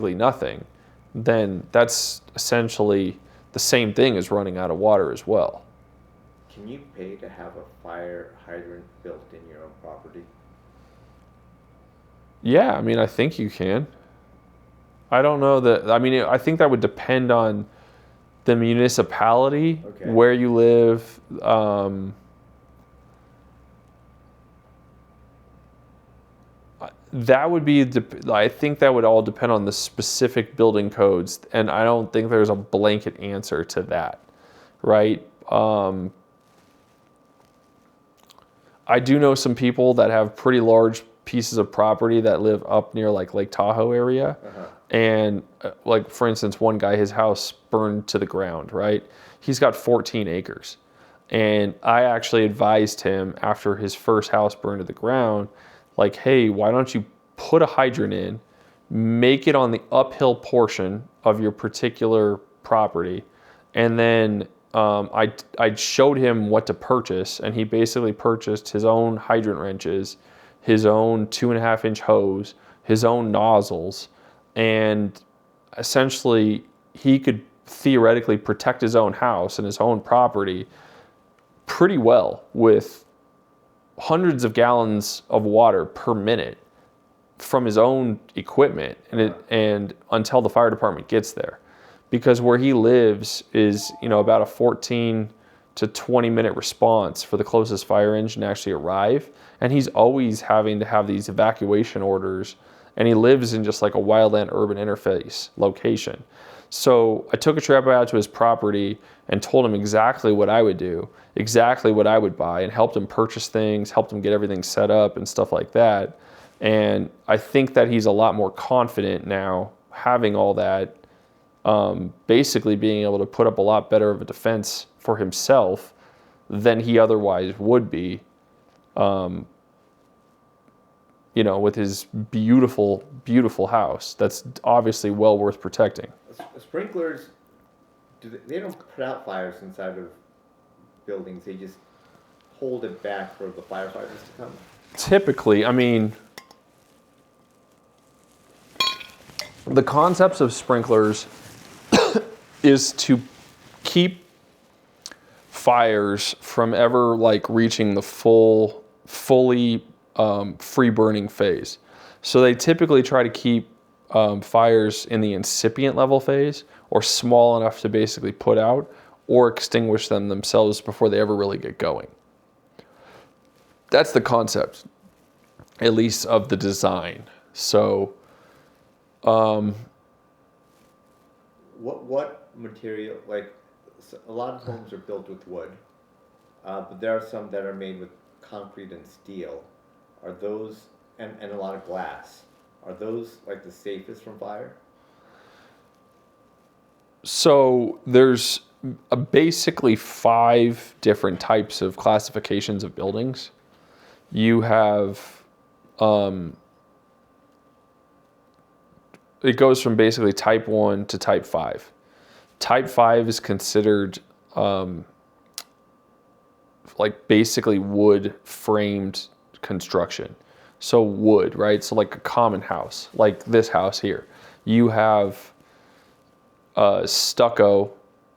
nothing, then that's essentially the same thing as running out of water as well. Can you pay to have a fire hydrant built in your own property? Yeah, I mean, I think you can. I don't know that. I mean, I think that would depend on the municipality, Okay. where you live. That would be, I think that would all depend on the specific building codes, and I don't think there's a blanket answer to that, right? I do know some people that have pretty large pieces of property that live up near like Lake Tahoe area. And like, for instance, one guy, his house burned to the ground, right? He's got 14 acres. And I actually advised him after his first house burned to the ground, like, hey, why don't you put a hydrant in, make it on the uphill portion of your particular property, and then I showed him what to purchase, and he basically purchased his own hydrant wrenches, his own 2.5-inch hose, his own nozzles, and essentially he could theoretically protect his own house and his own property pretty well with hundreds of gallons of water per minute from his own equipment, and until the fire department gets there. Because where he lives is, about a 14 to 20 minute response for the closest fire engine to actually arrive. And he's always having to have these evacuation orders, and he lives in just like a wildland urban interface location. So I took a trip out to his property and told him exactly what I would do, exactly what I would buy, and helped him purchase things, helped him get everything set up and stuff like that. And I think that he's a lot more confident now having all that, basically being able to put up a lot better of a defense for himself than he otherwise would be, with his beautiful, beautiful house that's obviously well worth protecting. Sprinklers, they don't put out fires inside of buildings. They just hold it back for the firefighters to come. Typically, I mean, the concepts of sprinklers is to keep fires from ever like reaching the fully free burning phase. So they typically try to keep fires in the incipient level phase, or small enough to basically put out or extinguish them themselves before they ever really get going. That's the concept, at least of the design. So what material, like a lot of homes are built with wood, but there are some that are made with concrete and steel. Are those, and a lot of glass, are those like the safest from fire? So there's basically 5 different types of classifications of buildings. You have, it goes from basically type 1 to type 5. Type 5 is considered like basically wood framed construction. So wood, right? So like a common house, like this house here. You have stucco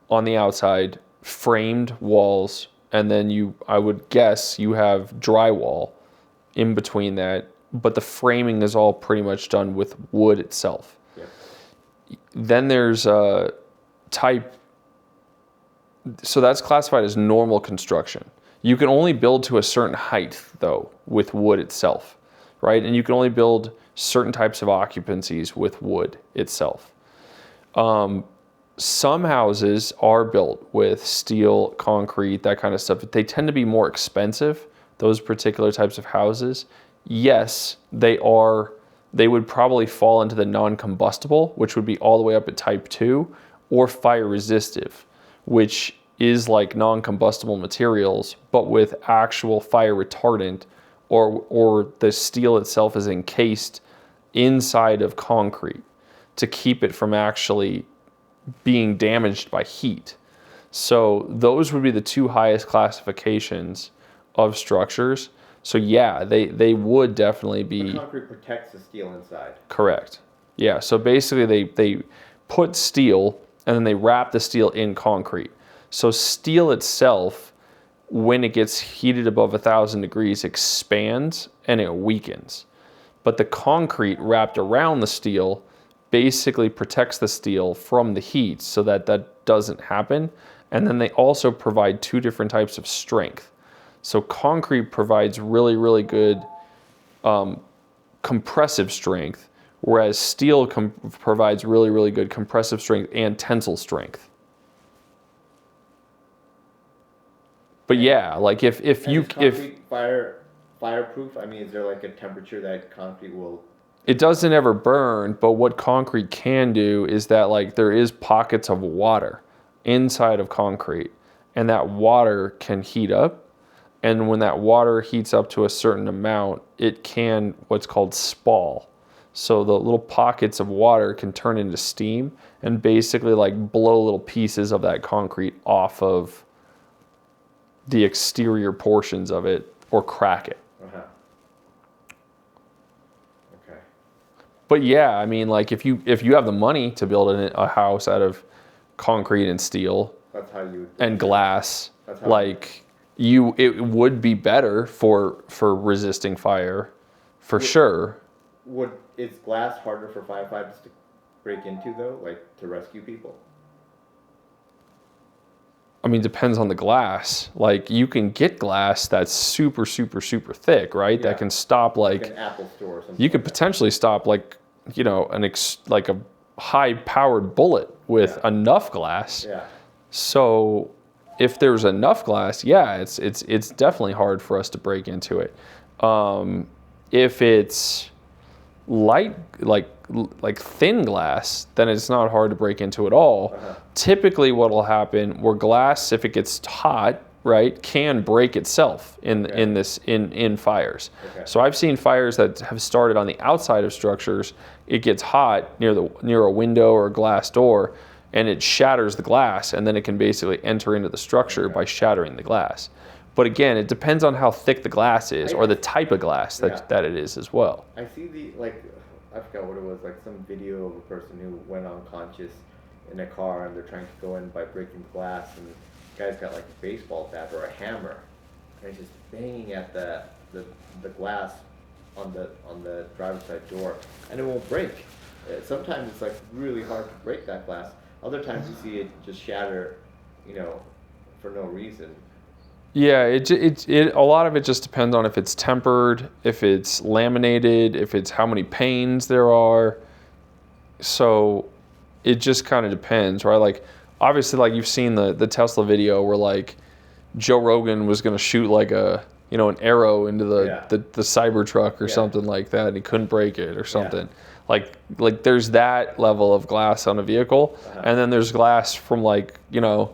on the outside, framed walls, and then I would guess you have drywall in between that, but the framing is all pretty much done with wood itself. Yep. Then there's type, so that's classified as normal construction. You can only build to a certain height, though, with wood itself, right? And you can only build certain types of occupancies with wood itself. Some houses are built with steel, concrete, that kind of stuff. They tend to be more expensive, those particular types of houses. Yes, they would probably fall into the non-combustible, which would be all the way up at type 2, or fire resistive, which is like non-combustible materials, but with actual fire retardant, or the steel itself is encased inside of concrete to keep it from actually being damaged by heat. So those would be the 2 highest classifications of structures. So yeah, they would definitely be. The concrete protects the steel inside. Correct. Yeah, so basically they put steel and then they wrap the steel in concrete. So steel itself, when it gets heated above 1,000 degrees, expands and it weakens. But the concrete wrapped around the steel basically protects the steel from the heat so that that doesn't happen. And then they also provide two different types of strength. So concrete provides really, really good compressive strength, whereas steel provides really, really good compressive strength and tensile strength. But yeah, like if concrete fireproof, I mean, is there like a temperature that concrete will? It doesn't ever burn, but what concrete can do is that like there is pockets of water inside of concrete, and that water can heat up. And when that water heats up to a certain amount, it can what's called spall. So the little pockets of water can turn into steam and basically like blow little pieces of that concrete off of the exterior portions of it or crack it. Uh-huh. Okay. But yeah, I mean, like if you have the money to build a house out of concrete and steel That's how you and glass, That's how like it would be better for resisting fire, for sure. Is glass harder for firefighters to break into though, like to rescue people? I mean, depends on the glass. Like you can get glass that's super, super, super thick, right? Yeah. That can stop like an Apple store or something. You could potentially stop like, you know, like a high-powered bullet with enough glass. Yeah. So if there's enough glass, yeah, it's definitely hard for us to break into it. If it's light, like thin glass, then it's not hard to break into at all. Uh-huh. Typically what will happen, where glass, if it gets hot, right, can break itself in fires. Okay. So I've seen fires that have started on the outside of structures. It gets hot near a window or a glass door, and it shatters the glass, and then it can basically enter into the structure by shattering the glass. But again, it depends on how thick the glass is or the type of glass that it is as well. I see I forgot what it was, like some video of a person who went unconscious in a car and they're trying to go in by breaking glass, and the guy's got like a baseball bat or a hammer, and he's just banging at the glass on the driver's side door, and it won't break. Sometimes it's like really hard to break that glass. Other times you see it just shatter, you know, for no reason. Yeah, a lot of it just depends on if it's tempered, if it's laminated, if it's how many panes there are. So it just kind of depends, right? Like obviously, like you've seen the Tesla video where like Joe Rogan was going to shoot like an arrow into the Cybertruck or something like that, and he couldn't break it or something. Yeah. Like there's that level of glass on a vehicle, and then there's glass from like, you know,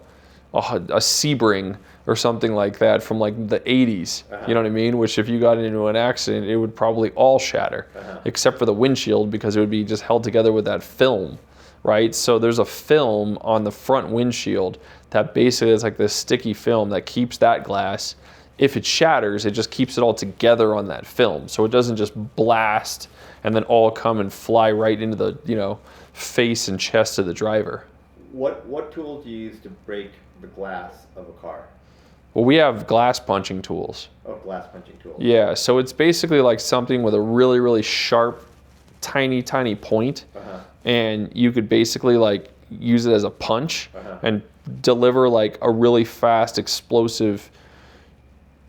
a Sebring or something like that from like the 80s, you know what I mean? Which if you got into an accident, it would probably all shatter, except for the windshield, because it would be just held together with that film, right? So there's a film on the front windshield that basically is like this sticky film that keeps that glass. If it shatters, it just keeps it all together on that film. So it doesn't just blast and then all come and fly right into the, you know, face and chest of the driver. What tool do you use to break the glass of a car? Well, we have glass punching tools. Oh, glass punching tools. Yeah, so it's basically like something with a really, really sharp, tiny, tiny point. And you could basically like use it as a punch and deliver like a really fast, explosive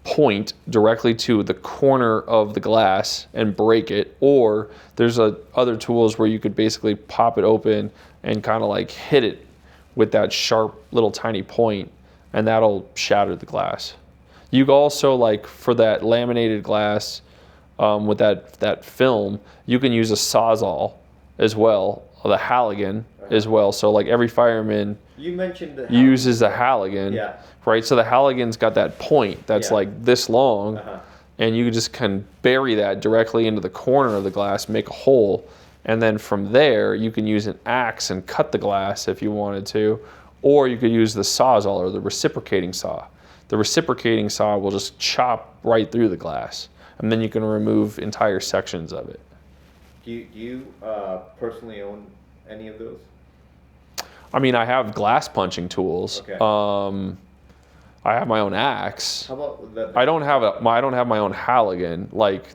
point directly to the corner of the glass and break it. Or there's other tools where you could basically pop it open and kind of like hit it with that sharp little tiny point, and that'll shatter the glass. You can also, like for that laminated glass with that film, you can use a Sawzall as well, or the Halligan as well. So like every fireman uses a Halligan, right? So the Halligan's got that point that's like this long, and you just can bury that directly into the corner of the glass, make a hole, and then from there you can use an axe and cut the glass if you wanted to, or you could use the Sawzall or the reciprocating saw. The reciprocating saw will just chop right through the glass, and then you can remove entire sections of it. Do you personally own any of those? I mean, I have glass punching tools. Okay. I have my own axe. How about the I don't have my own Halligan. Like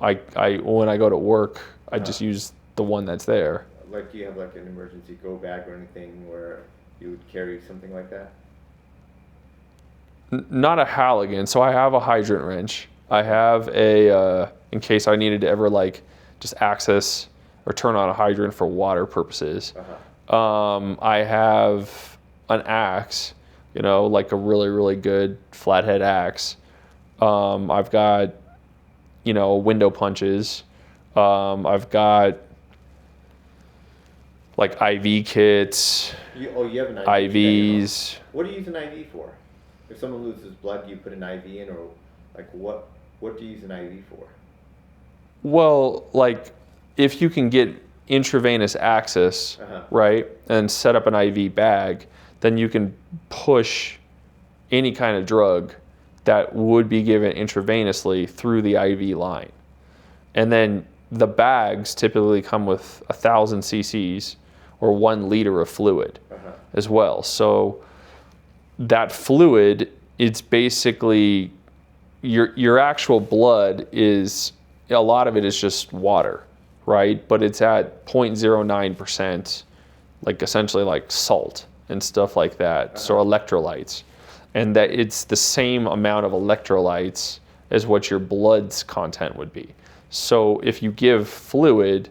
I when I go to work, I just use the one that's there. like do you have like an emergency go bag or anything where you would carry something like that? Not a Halligan. So I have a hydrant wrench. I have a in case I needed to ever like just access or turn on a hydrant for water purposes. I have an axe, like a really, really good flathead axe. I've got, window punches. I've got like IV kits, You have an IV. IVs. What do you use an IV for? If someone loses blood, do you put an IV in, or like what do you use an IV for? Well, like if you can get intravenous access, right, and set up an IV bag, then you can push any kind of drug that would be given intravenously through the IV line. And then the bags typically come with 1,000 cc's or 1 liter of fluid as well. So that fluid, it's basically your actual blood is, a lot of it is just water, right? But it's at 0.09%, like essentially like salt and stuff like that. So electrolytes. And that it's the same amount of electrolytes as what your blood's content would be. So if you give fluid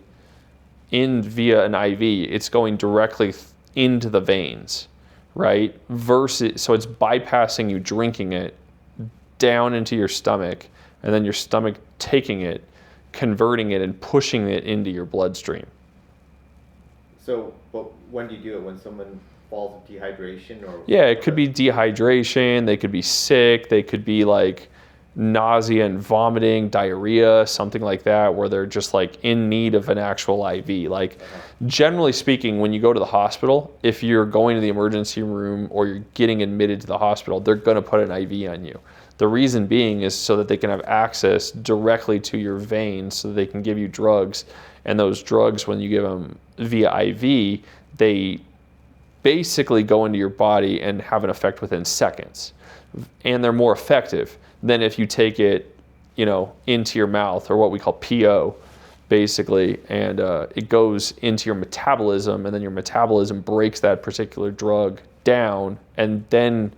in via an IV, it's going directly into the veins, right? So it's bypassing you drinking it down into your stomach, and then your stomach taking it, converting it, and pushing it into your bloodstream. So, but when do you do it? When someone falls of dehydration, or? Yeah, it could be dehydration. They could be sick. They could be like nausea and vomiting, diarrhea, something like that, where they're just like in need of an actual IV. Like generally speaking, when you go to the hospital, if you're going to the emergency room or you're getting admitted to the hospital, they're going to put an IV on you. The reason being is so that they can have access directly to your veins, so that they can give you drugs. And those drugs, when you give them via IV, they basically go into your body and have an effect within seconds. And they're more effective than if you take it, into your mouth, or what we call PO, basically, and it goes into your metabolism, and then your metabolism breaks that particular drug down and then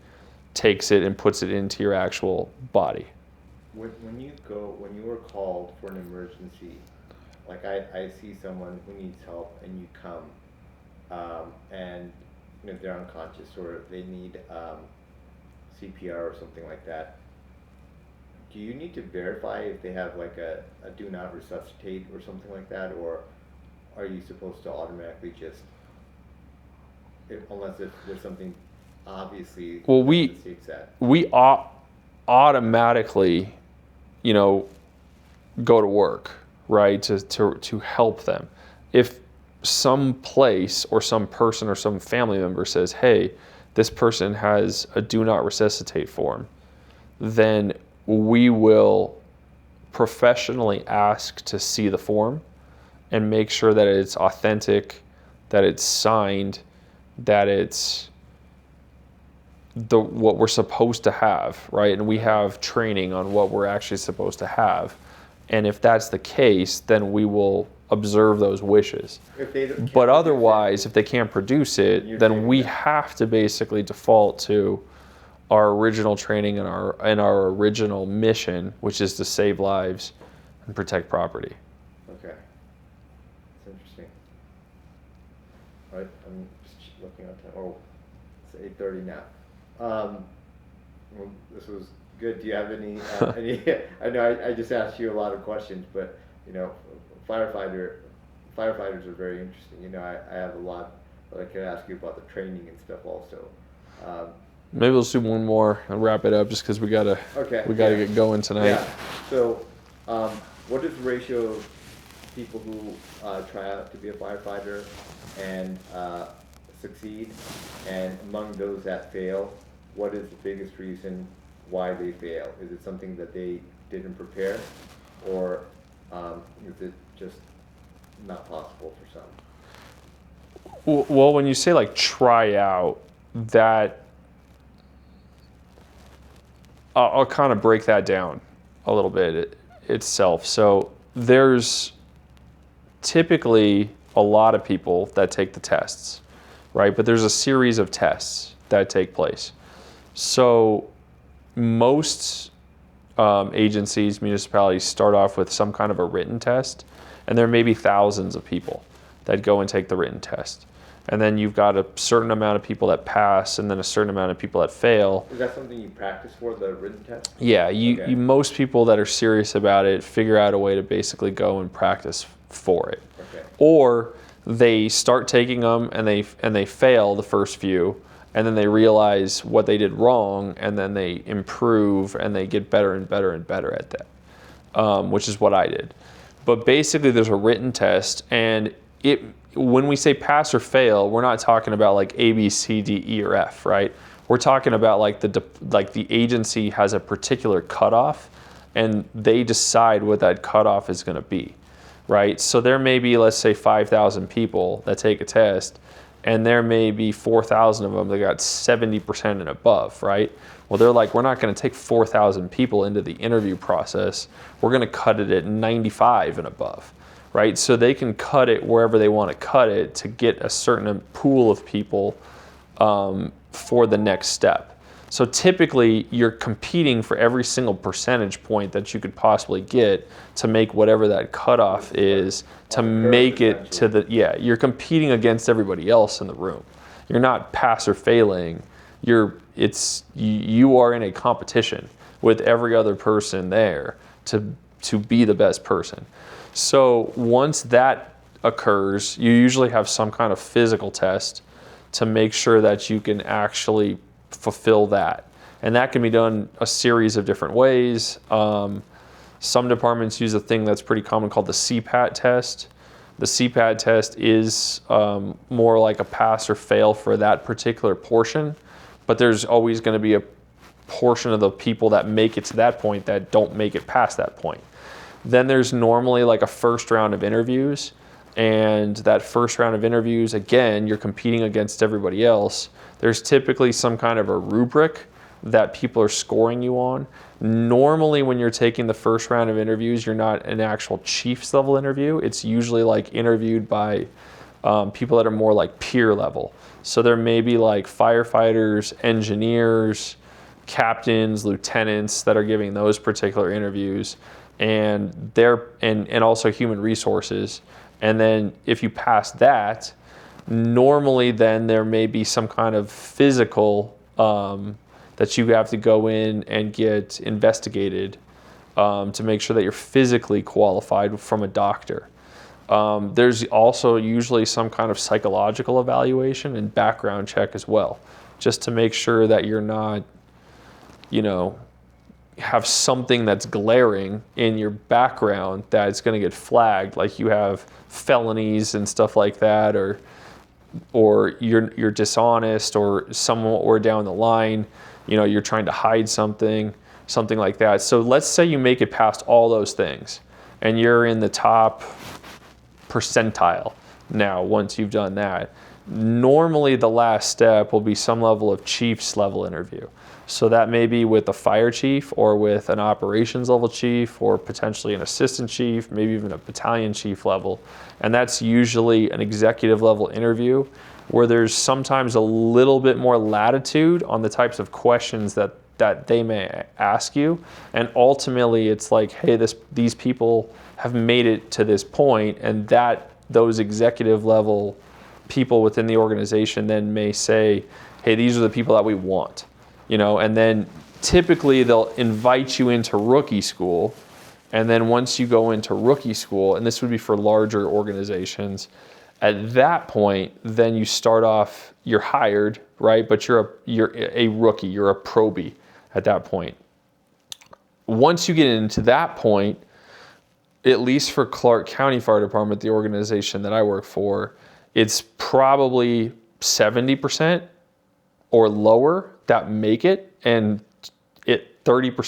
takes it and puts it into your actual body. When you were called for an emergency, like I see someone who needs help and you come, and they're unconscious or they need CPR or something like that. Do you need to verify if they have like a do not resuscitate or something like that, or are you supposed to automatically just, unless if there's something obviously we automatically, go to work, right, to help them. If some place or some person or some family member says, hey, this person has a do not resuscitate form, then we will professionally ask to see the form and make sure that it's authentic, that it's signed, that it's what we're supposed to have, right? And we have training on what we're actually supposed to have. And if that's the case, then we will observe those wishes. But otherwise, if they can't produce it, then we have to basically default to our original training and our original mission, which is to save lives and protect property. Okay, that's interesting. All right, I'm just looking at time. Oh, it's 8:30 now. Well, this was good. Do you have any? I know I just asked you a lot of questions, but firefighters are very interesting. I have a lot that I could ask you about the training and stuff also. Maybe we'll do one more and wrap it up, just because we gotta get going tonight. Yeah. So, what is the ratio of people who try out to be a firefighter and succeed, and among those that fail, what is the biggest reason why they fail? Is it something that they didn't prepare, or is it just not possible for some. Well, when you say like try out, that I'll kind of break that down a little bit itself. So there's typically a lot of people that take the tests, right? But there's a series of tests that take place. So most agencies, municipalities start off with some kind of a written test, and there may be thousands of people that go and take the written test. And then you've got a certain amount of people that pass, and then a certain amount of people that fail. Is that something you practice for, the written test? Yeah, Okay. most people that are serious about it figure out a way to basically go and practice for it. Okay. Or they start taking them and they fail the first few, and then they realize what they did wrong, and then they improve and they get better and better and better at that, which is what I did. But basically, there's a written test, and when we say pass or fail, we're not talking about like A, B, C, D, E, or F, right? We're talking about like the agency has a particular cutoff, and they decide what that cutoff is going to be, right? So there may be, let's say, 5,000 people that take a test, and there may be 4,000 of them that got 70% and above, right? Well, they're like, we're not going to take 4,000 people into the interview process. We're going to cut it at 95 and above, right? So they can cut it wherever they want to cut it to get a certain pool of people for the next step. So typically, you're competing for every single percentage point that you could possibly get to make whatever that cutoff is, to make it to the, you're competing against everybody else in the room. You're not pass or failing. You are in a competition with every other person there to be the best person. So once that occurs, you usually have some kind of physical test to make sure that you can actually fulfill that. And that can be done a series of different ways. Some departments use a thing that's pretty common called the CPAT test. The CPAT test is more like a pass or fail for that particular portion, but there's always going to be a portion of the people that make it to that point that don't make it past that point. Then there's normally like a first round of interviews, and that first round of interviews, again, you're competing against everybody else. There's typically some kind of a rubric that people are scoring you on. Normally, when you're taking the first round of interviews, you're not an actual chief's level interview. It's usually like interviewed by people that are more like peer level. So there may be like firefighters, engineers, captains, lieutenants that are giving those particular interviews, and also human resources. And then if you pass that, normally then there may be some kind of physical that you have to go in and get investigated to make sure that you're physically qualified from a doctor. There's also usually some kind of psychological evaluation and background check as well, just to make sure that you're not, have something that's glaring in your background that's going to get flagged, like you have felonies and stuff like that, or you're dishonest, or somewhere down the line, you're trying to hide something like that. So let's say you make it past all those things, and you're in the top percentile. Now, once you've done that, normally the last step will be some level of chief's level interview. So that may be with a fire chief, or with an operations level chief, or potentially an assistant chief, maybe even a battalion chief level. And that's usually an executive level interview where there's sometimes a little bit more latitude on the types of questions that they may ask you. And ultimately it's like, hey, these people have made it to this point, and those executive level people within the organization then may say, hey, these are the people that we want. And then typically they'll invite you into rookie school. And then once you go into rookie school, and this would be for larger organizations, at that point, then you start off, you're hired, right? But you're a rookie, you're a probie at that point. Once you get into that point, at least for Clark County Fire Department, the organization that I work for, it's probably 70% or lower that make it, and 30%